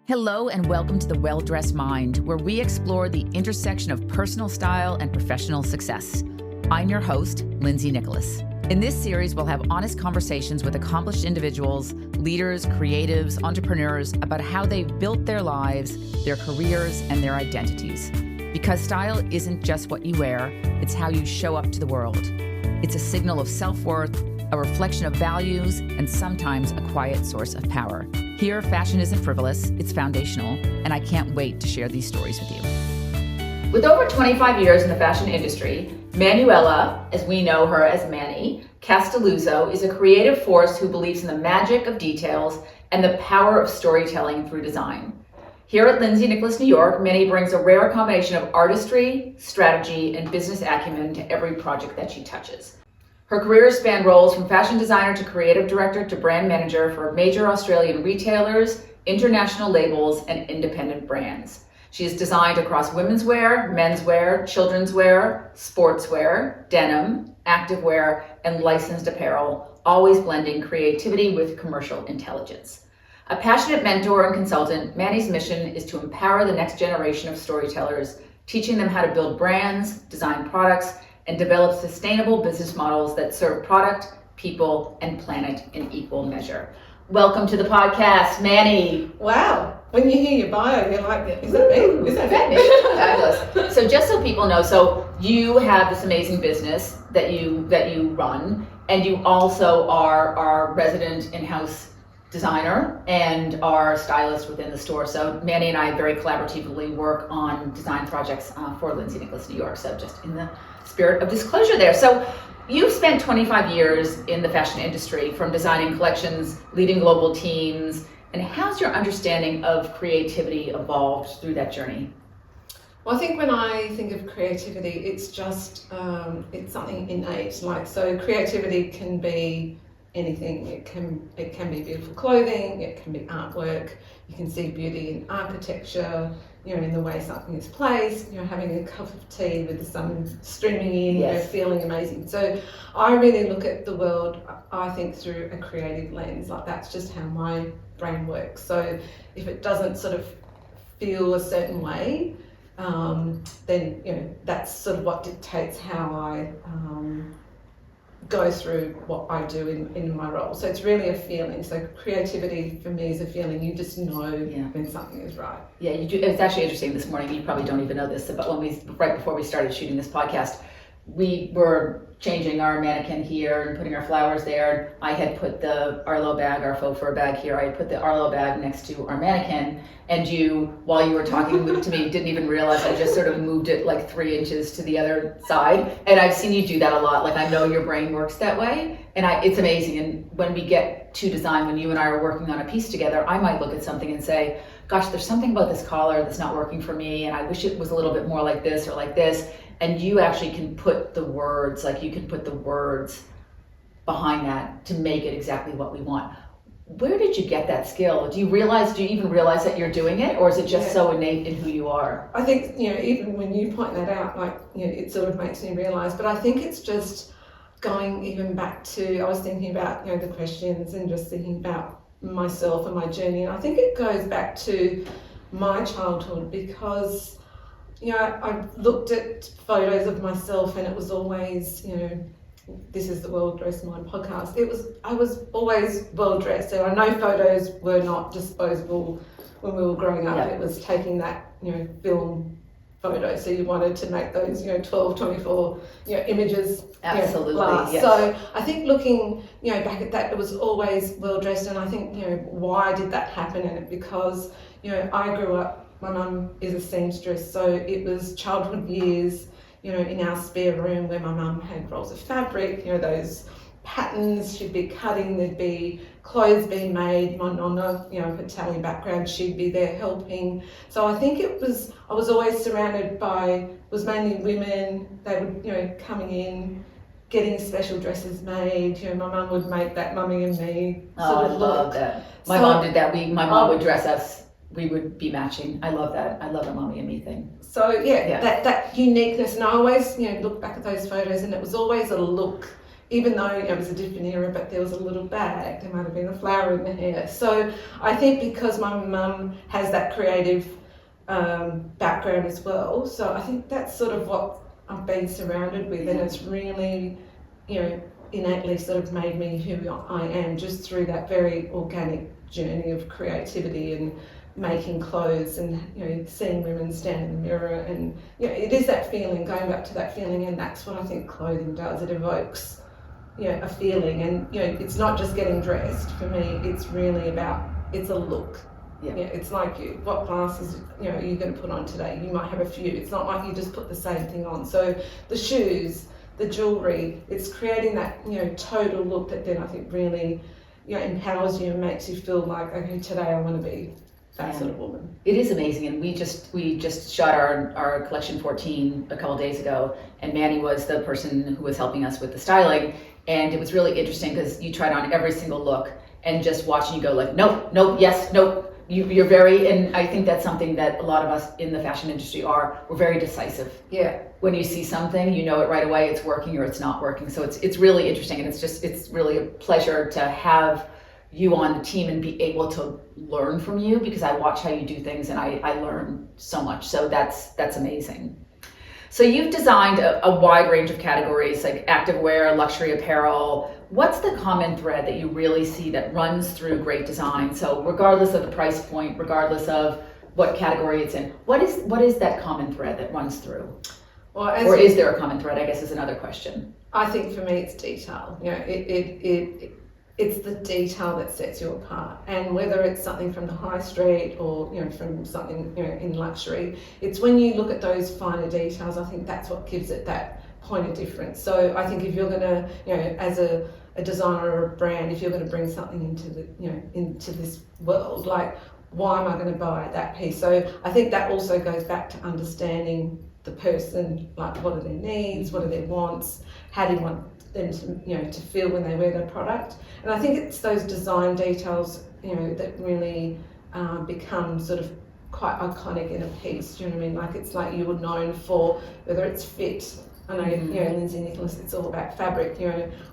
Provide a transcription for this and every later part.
Hello and welcome to The Well-Dressed Mind, where we explore the intersection of personal style and professional success. I'm your host, Lindsay Nicholas. In this series, we'll have honest conversations with accomplished individuals, leaders, creatives, entrepreneurs about how they've built their lives, their careers, and their identities. Because style isn't just what you wear, it's how you show up to the world. It's a signal of self-worth, a reflection of values, and sometimes a quiet source of power. Here, fashion isn't frivolous, it's foundational, and I can't wait to share these stories with you. With over 25 years in the fashion industry, Manuela, as we know her as Manny, Castelluzzo is a creative force who believes in the magic of details and the power of storytelling through design. Here at Lindsay Nicholas New York, Manny brings a rare combination of artistry, strategy, and business acumen to every project that she touches. Her career spanned roles from fashion designer to creative director to brand manager for major Australian retailers, international labels, and independent brands. She has designed across women's wear, menswear, children's wear, sportswear, denim, activewear, and licensed apparel, always blending creativity with commercial intelligence. A passionate mentor and consultant, Manny's mission is to empower the next generation of storytellers, teaching them how to build brands, design products, and develop sustainable business models that serve product, people, and planet in equal measure. Welcome to the podcast, Manny. Wow. When you hear your bio, you're like, is that me? Is that me? Fabulous. So just so people know, so you have this amazing business that you run, and you also are our resident in-house designer and our stylist within the store. So Manny and I very collaboratively work on design projects for Lindsay Nicholas New York. So just in the spirit of disclosure there. So you've spent 25 years in the fashion industry, from designing collections, leading global teams, and how's your understanding of creativity evolved through that journey? Well, I think when I think of creativity, it's just, it's something innate. So creativity can be anything. It can be beautiful clothing, it can be artwork. You can see beauty in architecture, in the way something is placed, having a cup of tea with the sun streaming in, yes. Feeling amazing. So I really look at the world, I think, through a creative lens. That's just how my brain works. So if it doesn't sort of feel a certain way, then that's sort of what dictates how I go through what I do in my role. So it's really a feeling. So creativity for me is a feeling. You just know when something is right. Yeah, you do. It's actually interesting this morning. You probably don't even know this, but right before we started shooting this podcast, we were changing our mannequin here and putting our flowers there. I had put the Arlo bag, our faux fur bag here. I had put the Arlo bag next to our mannequin, and you, while you were talking to me, didn't even realize I just sort of moved it like 3 inches to the other side. And I've seen you do that a lot. I know your brain works that way, and it's amazing. And when we get to design, when you and I are working on a piece together, I might look at something and say, gosh, there's something about this collar that's not working for me, and I wish it was a little bit more like this or like this. And you actually can put the words, behind that to make it exactly what we want. Where did you get that skill? Do you even realize that you're doing it, or is it just so innate in who you are? I think, even when you point that out, it sort of makes me realize, but I think it's just going even back to, I was thinking about, the questions and just thinking about myself and my journey. And I think it goes back to my childhood, because I looked at photos of myself, and it was always, this is the Well-Dressed Mind podcast. I was always well dressed. So I know photos were not disposable when we were growing up. It was taking that, film photo. So you wanted to make those, 12, 24, images. Absolutely. Last. Yes. So I think looking, back at that, it was always well dressed. And I think, why did that happen? And because, I grew up, my mum is a seamstress, so it was childhood years, in our spare room where my mum had rolls of fabric, those patterns she'd be cutting, there'd be clothes being made. My nonna, Italian background, she'd be there helping. So I think I was always surrounded by, it was mainly women. They would, coming in, getting special dresses made. My mum would make that Mummy and Me sort of look. I love that. My mom did that. My mom would dress us. We would be matching. I love that. I love the Mommy and Me thing. So that uniqueness, and I always look back at those photos, and it was always a look even though it was a different era, but there was a little bag, there might have been a flower in the hair. So I think because my mum has that creative background as well, so I think that's sort of what I've been surrounded with, and it's really, innately sort of made me who I am just through that very organic journey of creativity and making clothes and seeing women stand in the mirror, and it is that feeling, going back to that feeling, and that's what I think clothing does. It evokes a feeling, and it's not just getting dressed. For me, it's really about, it's a look. It's like what glasses are you going to put on today? You might have a few. It's not like you just put the same thing on. So the shoes, the jewelry, it's creating that total look that then I think really empowers you and makes you feel like, okay, today I want to be that sort of woman. It is amazing, and we just shot our collection 14 a couple days ago, and Manny was the person who was helping us with the styling, and it was really interesting because you tried on every single look, and just watching you go like, nope, yes, nope. You're very, and I think that's something that a lot of us in the fashion industry we're very decisive. Yeah. When you see something, you know it right away, it's working or it's not working. So it's really interesting, and it's really a pleasure to have you on the team and be able to learn from you, because I watch how you do things and I learn so much. So that's amazing. So you've designed a wide range of categories like activewear, luxury apparel. What's the common thread that you really see that runs through great design? So regardless of the price point, regardless of what category it's in, what is that common thread that runs through? Well, or is there a common thread, I guess, is another question. I think for me it's detail. It's the detail that sets you apart, and whether it's something from the high street or from something in luxury, it's when you look at those finer details. I think that's what gives it that point of difference. So I think if you're going to as a designer or a brand, if you're going to bring something into the into this world, like, why am I going to buy that piece? So I think that also goes back to understanding the person, like what are their needs, what are their wants, how do you want them to to feel when they wear the product. And I think it's those design details that really become sort of quite iconic in a piece. Do you know what I mean? Like, it's like you were known for whether it's fit. I know Lindsay Nicholas, it's all about fabric.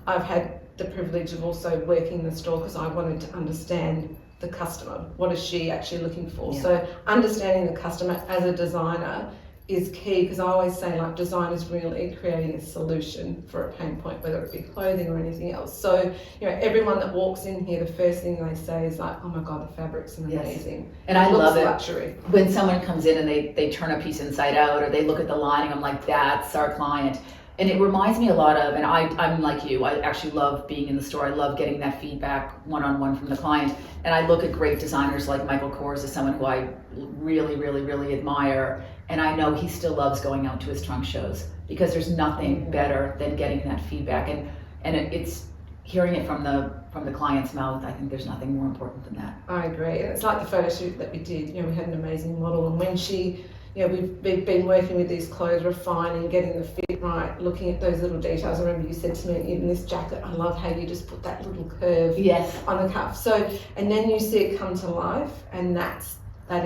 I've had the privilege of also working in the store because I wanted to understand the customer. What is she actually looking for? So understanding the customer as a designer is key, because I always say, like, design is really creating a solution for a pain point, whether it be clothing or anything else. So everyone that walks in here, the first thing they say is like, oh my god, the fabric's amazing. And I love it luxury. When someone comes in and they turn a piece inside out, or they look at the lining, I'm like, that's our client. And it reminds me a lot of, and I'm like you, I actually love being in the store. I love getting that feedback one-on-one from the client. And I look at great designers like Michael Kors as someone who I really, really, really admire. And I know he still loves going out to his trunk shows, because there's nothing better than getting that feedback. And it's hearing it from the client's mouth. I think there's nothing more important than that. I agree. And it's like the photo shoot that we did. We had an amazing model, and when she we've been working with these clothes, refining, getting the fit right, looking at those little details. I remember you said to me, even this jacket, I love how you just put that little curve on the cuff. So, and then you see it come to life, and that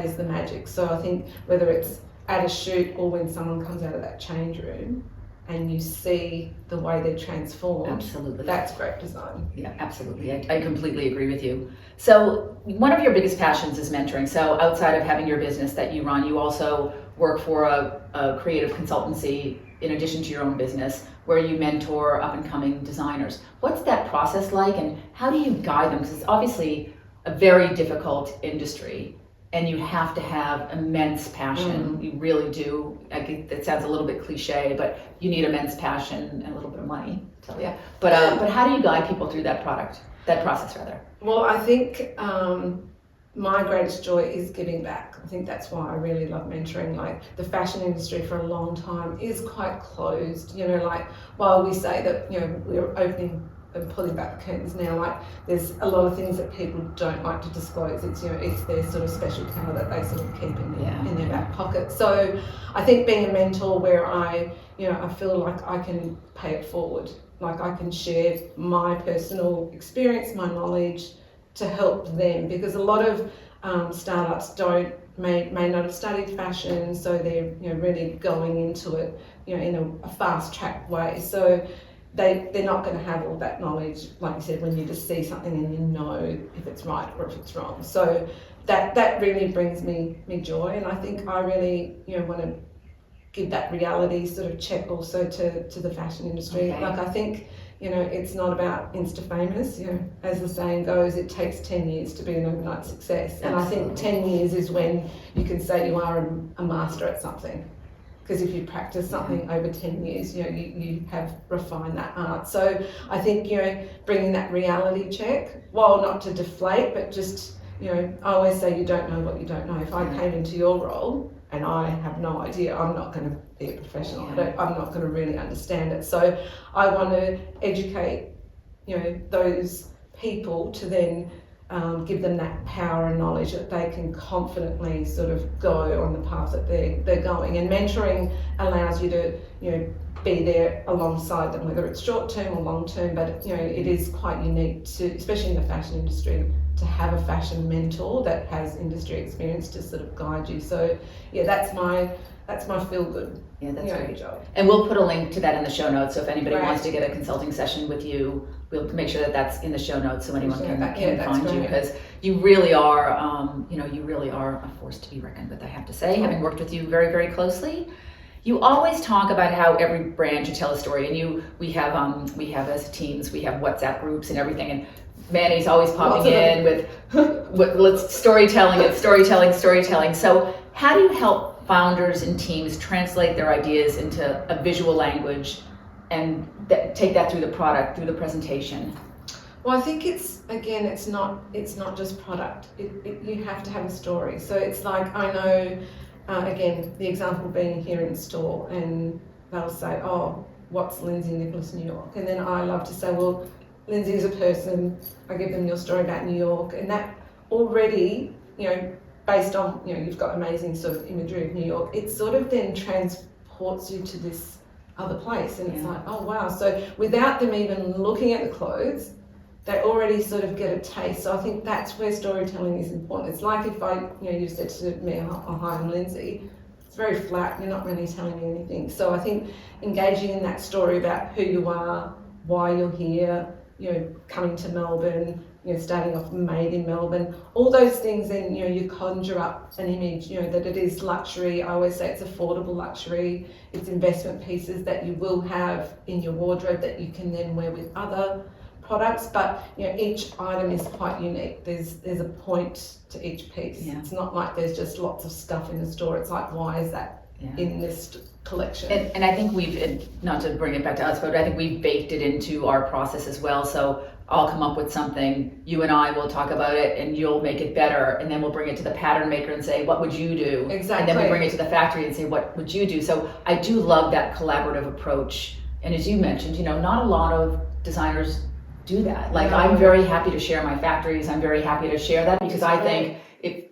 is the magic. So I think whether it's at a shoot or when someone comes out of that change room and you see the way they're transformed, absolutely, that's great design. Yeah, absolutely. I completely agree with you. So one of your biggest passions is mentoring. So outside of having your business that you run, you also work for a creative consultancy in addition to your own business, where you mentor up and coming designers. What's that process like, and how do you guide them? Because it's obviously a very difficult industry, and you have to have immense passion. You really do. It sounds a little bit cliche, but you need immense passion and a little bit of money, I'll tell you. But how do you guide people through that process rather? Well, I think my greatest joy is giving back. I think that's why I really love mentoring. Like, the fashion industry for a long time is quite closed. Like, while we say that we're opening and pulling back the curtains now, like, there's a lot of things that people don't like to disclose. It's it's their sort of special talent that they sort of keep in their back pocket. So I think being a mentor, where I feel like I can pay it forward, like I can share my personal experience, my knowledge, to help them, because a lot of startups may not have studied fashion, so they're really going into it in a fast track way. So they're not going to have all that knowledge, like you said, when you just see something and you know if it's right or if it's wrong. So that really brings me joy, and I think I really want to give that reality sort of check also to the fashion industry. Okay. Like I think it's not about insta famous. As the saying goes, it takes 10 years to be an overnight success. And Absolutely. I think 10 years is when you can say you are a master at something. Because if you practice something over 10 years, you have refined that art. So I think, bringing that reality check, while not to deflate, but just, I always say you don't know what you don't know. If I came into your role and I have no idea, I'm not going to be a professional. I'm not going to really understand it. So I want to educate, those people to then give them that power and knowledge that they can confidently sort of go on the path that they're going. And mentoring allows you to, be there alongside them, whether it's short term or long term. But it is quite unique to, especially in the fashion industry, to have a fashion mentor that has industry experience to sort of guide you. So that's my feel good. Yeah, that's great. Job. And we'll put a link to that in the show notes. So if anybody wants to get a consulting session with you, we'll make sure that that's in the show notes so anyone can find you, because you really are, you really are a force to be reckoned with. I have to say, having worked with you very, very closely. You always talk about how every brand should tell a story, and we have as teams, we have WhatsApp groups and everything, and Manny's always popping in with storytelling. So how do you help founders and teams translate their ideas into a visual language and take that through the product, through the presentation? Well, I think it's not just product. You have to have a story. So it's like, I know, again, the example being here in store, and they'll say, oh, what's Lindsay Nicholas New York? And then I love to say, well, Lindsay is a person. I give them your story about New York, and that already, based on, you've got amazing sort of imagery of New York, it sort of then transports you to this other place, and it's like, oh wow. So without them even looking at the clothes, they already sort of get a taste. So I think that's where storytelling is important. It's like if you said to me, oh, hi, I'm Lindsay. It's very flat. You're not really telling me anything. So I think engaging in that story about who you are, why you're here, coming to Melbourne, starting off made in Melbourne, all those things, then, you conjure up an image, that it is luxury. I always say it's affordable luxury. It's investment pieces that you will have in your wardrobe that you can then wear with other products, but each item is quite unique. There's a point to each piece. It's not like there's just lots of stuff in the store. It's like, why is that in this collection? And I think we've, not to bring it back to us, but I think we've baked it into our process as well. So I'll come up with something, you and I will talk about it, and you'll make it better, and then we'll bring it to the pattern maker and say, what would you do? Exactly. And then we bring it to the factory and say, what would you do? So I do love that collaborative approach. And as you mentioned, not a lot of designers do that. Like, I'm very happy to share my factories. I'm very happy to share that, because I think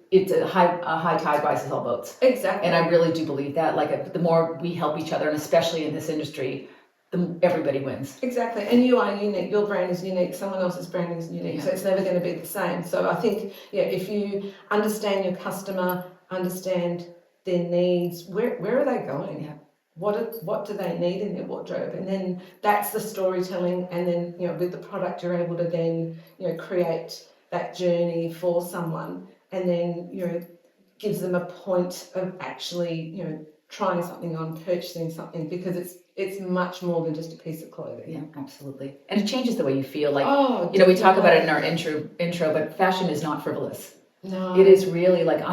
it's a high tide rises all boats. Exactly. And I really do believe that. Like, the more we help each other, and especially in this industry, everybody wins. Exactly. And you are unique. Your brand is unique. Someone else's brand is unique. So it's never going to be the same. So I think, if you understand your customer, understand their needs, where are they going? Yeah. What do they need in their wardrobe? And then that's the storytelling. And then, with the product, you're able to then, create that journey for someone, and then, gives them a point of actually, trying something on, purchasing something, because it's much more than just a piece of clothing. Yeah, absolutely. And it changes the way you feel. Like, we we talk about it in our intro, but fashion is not frivolous. No. It is really like,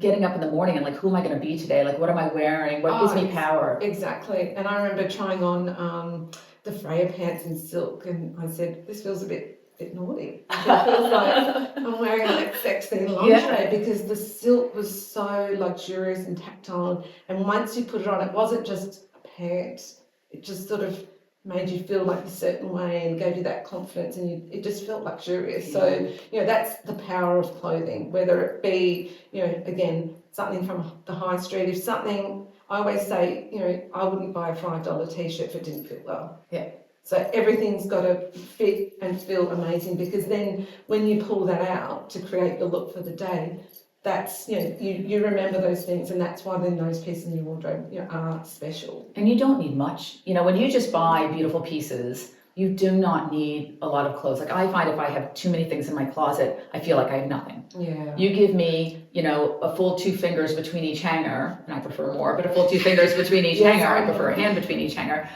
getting up in the morning and like, who am I going to be today? Like, what am I wearing? What gives me power? Exactly. And I remember trying on the Freya pants in silk, and I said, this feels a bit naughty. It feels like I'm wearing like sexy lingerie, because the silk was so luxurious and tactile. And once you put it on, it wasn't just a pant. It just sort of made you feel like a certain way and gave you that confidence, and it just felt luxurious. So, that's the power of clothing, whether it be, again, something from the high street. If something, I always say, I wouldn't buy a $5 t-shirt if it didn't fit well. Yeah. So everything's got to fit and feel amazing, because then when you pull that out to create the look for the day, that's, you remember those things, and that's why then those pieces in your wardrobe, are special. And you don't need much. When you just buy beautiful pieces, you do not need a lot of clothes. Like, I find if I have too many things in my closet, I feel like I have nothing. Yeah. You give me, a full 2 fingers between each hanger, and I prefer more, but a full 2 fingers between each Yes, hanger. I I prefer a hand between each hanger.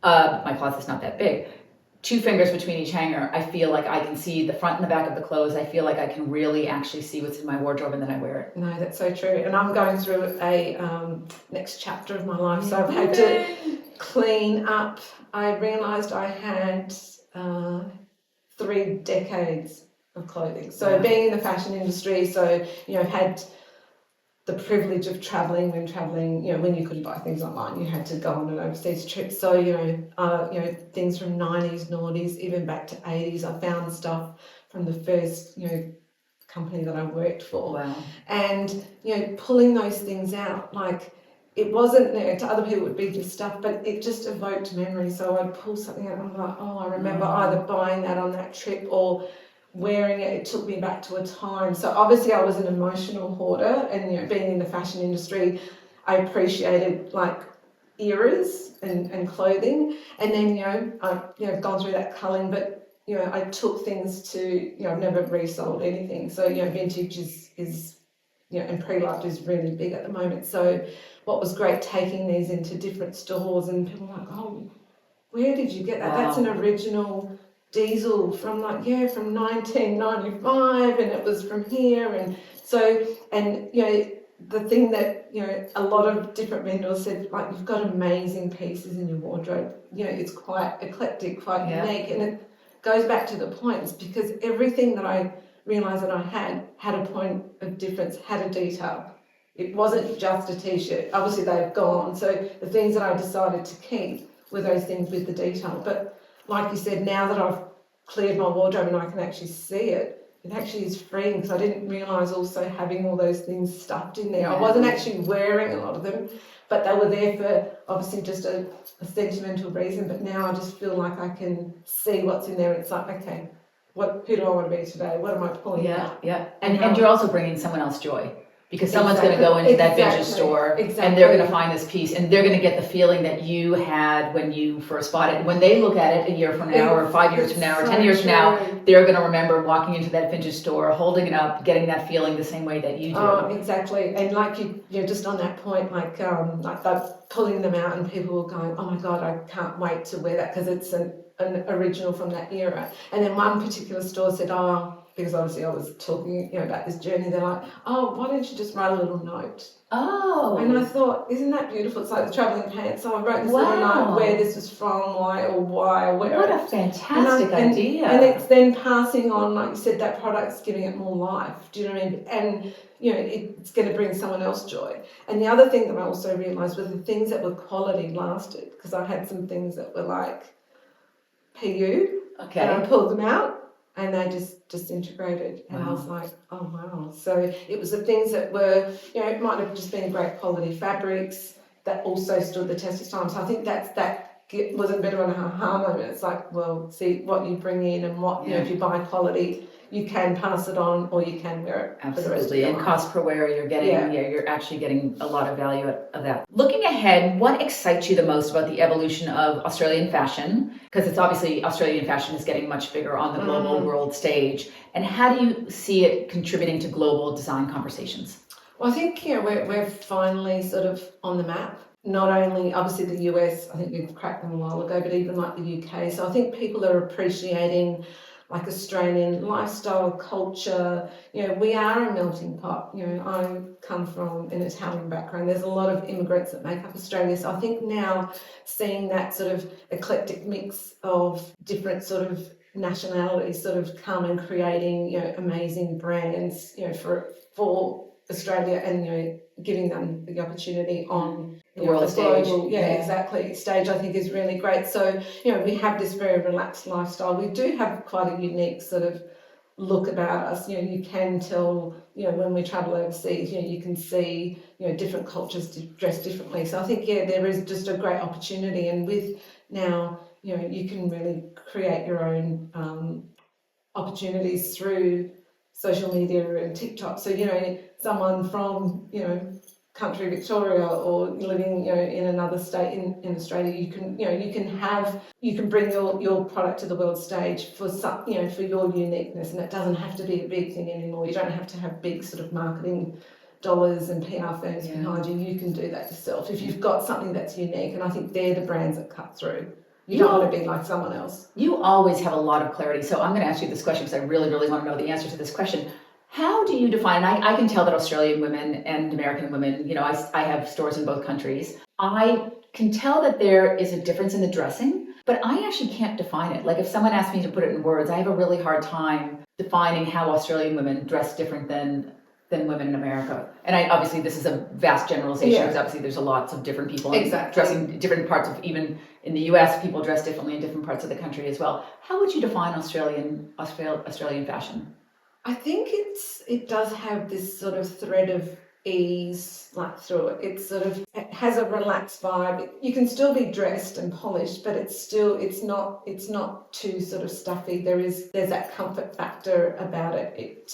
My closet's not that big. 2 fingers between each hanger, I feel like I can see the front and the back of the clothes. I feel like I can really actually see what's in my wardrobe, and then I wear it. No, that's so true. And I'm going through a next chapter of my life, so I've had to clean up. I realised I had 3 decades of clothing. So Wow. being in the fashion industry, so had the privilege of traveling. When traveling, when you couldn't buy things online, you had to go on an overseas trip. So things from 90s, noughties, even back to 80s. I found stuff from the first company that I worked for. Wow. And pulling those things out, like, it wasn't, to other people it would be this stuff, but it just evoked memory. So I'd pull something out and I'm like, oh, I remember either buying that on that trip or wearing it. It took me back to a time. So obviously I was an emotional hoarder, and being in the fashion industry, I appreciated like eras and clothing. And then I've gone through that culling, but I took things to I've never resold anything. So vintage is and pre-loved is really big at the moment. So what was great, taking these into different stores, and people were like, oh, where did you get that? Wow. That's an original diesel from 1995, and it was from here. And so, and the thing that a lot of different vendors said, like, you've got amazing pieces in your wardrobe. It's quite eclectic, quite unique, and it goes back to the points, because everything that I realised that I had a point of difference, had a detail. It wasn't just a t-shirt. Obviously they've gone, so the things that I decided to keep were those things with the detail. But like you said, now that I've cleared my wardrobe and I can actually see it, it actually is freeing, because I didn't realise also having all those things stuffed in there. I wasn't actually wearing a lot of them, but they were there for obviously just a sentimental reason. But now I just feel like I can see what's in there. It's like, okay, who do I want to be today? What am I pulling out? Yeah. And you're also bringing someone else joy, because someone's Exactly. going to go into that vintage store and they're going to find this piece, and they're going to get the feeling that you had when you first bought it. When they look at it a year from now, or 5 years from now, or 10 years from now, they're going to remember walking into that vintage store, holding it up, getting that feeling the same way that you do. Oh, exactly. And like you're just on that point, like they're pulling them out, and people were going, oh my God, I can't wait to wear that, because it's an original from that era. And then one particular store said, because obviously I was talking about this journey, they're like, oh, why don't you just write a little note? Oh. And I thought, isn't that beautiful? It's like the travelling pants. So I wrote this little note, where this was from, why or where. What a fantastic idea. And it's then passing on, like you said, that product's giving it more life. Do you know what I mean? And it's going to bring someone else joy. And the other thing that I also realised was the things that were quality lasted, because I had some things that were like PU, okay, and I pulled them out, and they just disintegrated. And I was like, oh wow. So it was the things that were, it might have just been great quality fabrics that also stood the test of time. So I think that was a bit of an aha moment. It's like, well, see what you bring in, and what if you buy quality, you can pass it on, or you can wear it. Absolutely. For the rest of your and life. Cost per wear, you're getting you're actually getting a lot of value of that. Looking ahead, what excites you the most about the evolution of Australian fashion? Because it's obviously Australian fashion is getting much bigger on the global world stage. And how do you see it contributing to global design conversations? Well, I think we're finally sort of on the map. Not only obviously the US, I think we've cracked them a while ago, but even like the UK. So I think people are appreciating like Australian lifestyle, culture. We are a melting pot. I come from an Italian background. There's a lot of immigrants that make up Australia. So I think now seeing that sort of eclectic mix of different sort of nationalities sort of come and creating, amazing brands, for Australia, and giving them the opportunity on the world stage. Exactly. Stage, I think, is really great. So, we have this very relaxed lifestyle. We do have quite a unique sort of look about us. You can tell, when we travel overseas, you can see, different cultures dress differently. So I think, there is just a great opportunity. And with now, you can really create your own opportunities through social media and TikTok. So, someone from, country Victoria or living, in another state in Australia. You can bring your product to the world stage for some, for your uniqueness, and it doesn't have to be a big thing anymore. You don't have to have big sort of marketing dollars and PR firms behind you. You can do that yourself if you've got something that's unique, and I think they're the brands that cut through. You don't want to be like someone else. You always have a lot of clarity. So I'm going to ask you this question because I really, really want to know the answer to this question. How do you define, I can tell that Australian women and American women, I have stores in both countries. I can tell that there is a difference in the dressing, but I actually can't define it. Like if someone asked me to put it in words, I have a really hard time defining how Australian women dress different than women in America. And obviously this is a vast generalization because obviously there's lots of different people dressing different parts of, even in the US, people dress differently in different parts of the country as well. How would you define Australian fashion? I think it does have this sort of thread of ease through it. It has a relaxed vibe. You can still be dressed and polished, but it's not too sort of stuffy. There's that comfort factor about it.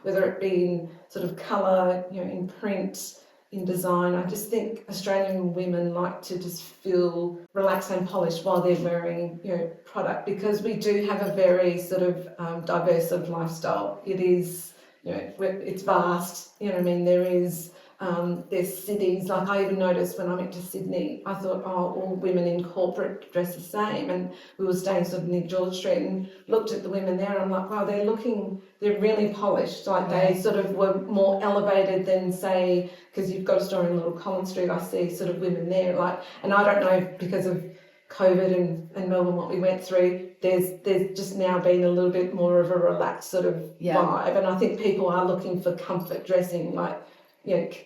Whether it be in sort of colour, in print, in design. I just think Australian women like to just feel relaxed and polished while they're wearing, product, because we do have a very sort of diverse sort of lifestyle. It is, it's vast. There's cities, like I even noticed when I went to Sydney, I thought, all women in corporate dress the same, and we were staying sort of near George Street and looked at the women there, and I'm like, wow, they're really polished, like they sort of were more elevated than, say, because you've got a store in Little Collins Street, I see sort of women there, and I don't know, because of COVID and Melbourne, what we went through, there's just now been a little bit more of a relaxed sort of vibe, and I think people are looking for comfort dressing,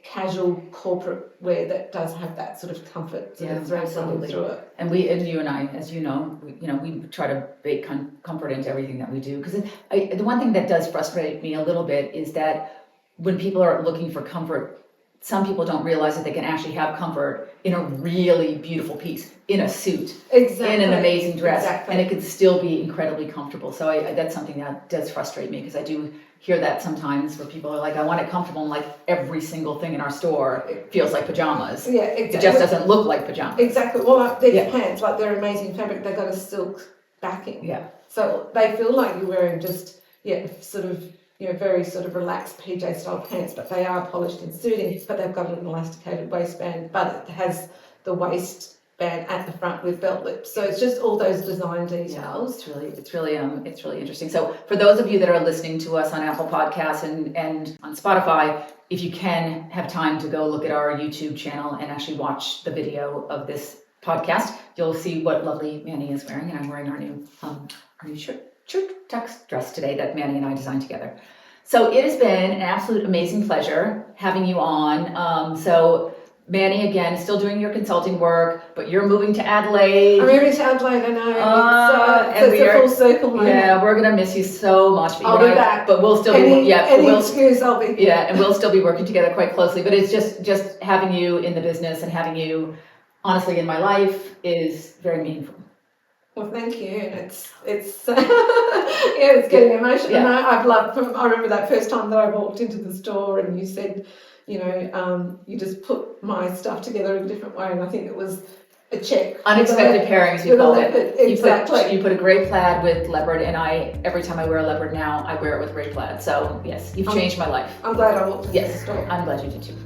casual corporate wear that does have that sort of comfort thread running through it. And you and I, as you know, we try to bake comfort into everything that we do. Because the one thing that does frustrate me a little bit is that when people are looking for comfort, some people don't realize that they can actually have comfort in a really beautiful piece, in a suit, in an amazing dress, and it can still be incredibly comfortable. So that's something that does frustrate me, because I do hear that sometimes where people are like, I want it comfortable, and like every single thing in our store feels like pajamas. Yeah, exactly. It just doesn't look like pajamas. Exactly. Well, these pants, they're amazing fabric. They've got a silk backing. Yeah. So they feel like you're wearing just, sort of, very sort of relaxed PJ style pants, but they are polished and suiting, but they've got an elasticated waistband, but it has the waistband at the front with belt lips. So it's just all those design details. Yeah, it's really interesting. So for those of you that are listening to us on Apple Podcasts and on Spotify, if you can have time to go look at our YouTube channel and actually watch the video of this podcast, you'll see what lovely Manny is wearing, and I'm wearing our new shirt tux dress today that Manny and I designed together. So it has been an absolute amazing pleasure having you on. So Manny, again, still doing your consulting work, but you're moving to Adelaide. I'm moving to Adelaide, I know. It's a full circle moment. Yeah, we're going to miss you so much. I'll be back. But we'll still excuse, I'll be here. Yeah, and we'll still be working together quite closely. But it's just having you in the business and having you, honestly, in my life is very meaningful. Well, thank you, and it's it's getting emotional. Yeah. I remember that first time that I walked into the store and you said, you just put my stuff together in a different way, and I think it was a check. Unexpected pairings, we call it. Exactly. You put a grey plaid with leopard, and every time I wear a leopard now, I wear it with grey plaid. So yes, you've changed my life. I'm glad I walked into the store. I'm glad you did too.